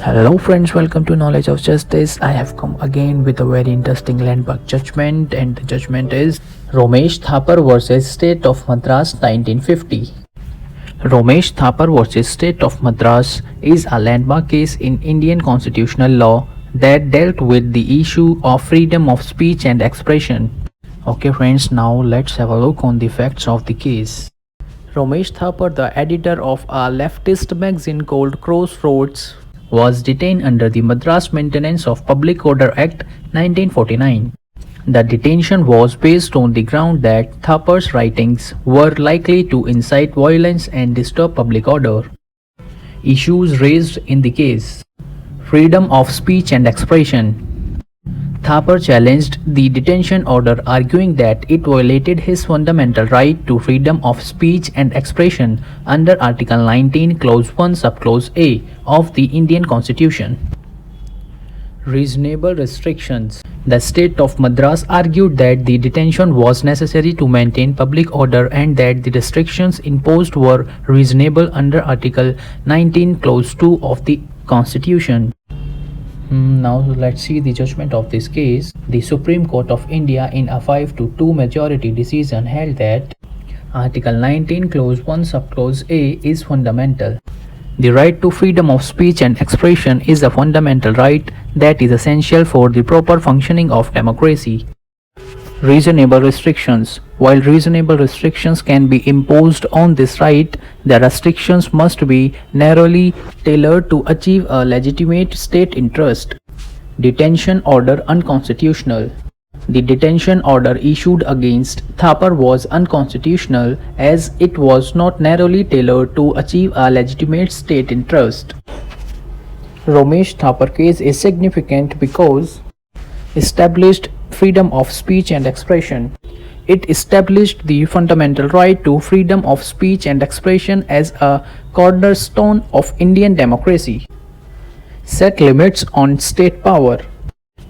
Hello friends, welcome to Knowledge of Justice. I have come again with a very interesting landmark judgment, and the judgment is Romesh Thapar versus State of Madras 1950. Romesh Thapar versus State of Madras is a landmark case in Indian constitutional law that dealt with the issue of freedom of speech and expression. Okay friends, now let's have a look on the facts of the case. Romesh Thapar, the editor of a leftist magazine called Crossroads, was detained under the Madras Maintenance of Public Order Act 1949. The detention was based on the ground that Thapar's writings were likely to incite violence and disturb public order. Issues raised in the case: freedom of speech and expression. Thapar challenged the detention order, arguing that it violated his fundamental right to freedom of speech and expression under Article 19, Clause 1, Subclause A of the Indian Constitution. Reasonable restrictions. The state of Madras argued that the detention was necessary to maintain public order and that the restrictions imposed were reasonable under Article 19, Clause 2 of the Constitution. Now let's see the judgment of this case. The Supreme Court of India in a 5-2 majority decision held that Article 19 Clause 1 Subclause A is fundamental. The right to freedom of speech and expression is a fundamental right that is essential for the proper functioning of democracy. Reasonable restrictions. While reasonable restrictions can be imposed on this right, the restrictions must be narrowly tailored to achieve a legitimate state interest. Detention order unconstitutional. The detention order issued against Thapar was unconstitutional as it was not narrowly tailored to achieve a legitimate state interest. Romesh Thapar case is significant because established freedom of speech and expression. It established the fundamental right to freedom of speech and expression as a cornerstone of Indian democracy. Set limits on state power.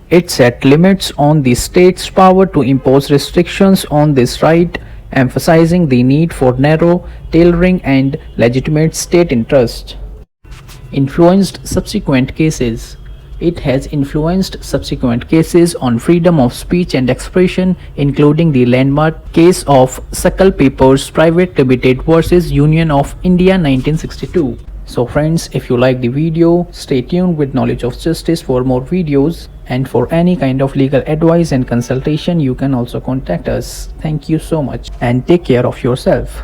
It set limits on the state's power to impose restrictions on this right, emphasizing the need for narrow tailoring and legitimate state interest. Influenced subsequent cases. It has influenced subsequent cases on freedom of speech and expression, including the landmark case of Sakal Papers Private Limited versus Union of India 1962. So friends, if you like the video, stay tuned with Knowledge of Justice for more videos, and for any kind of legal advice and consultation you can also contact us. Thank you so much and take care of yourself.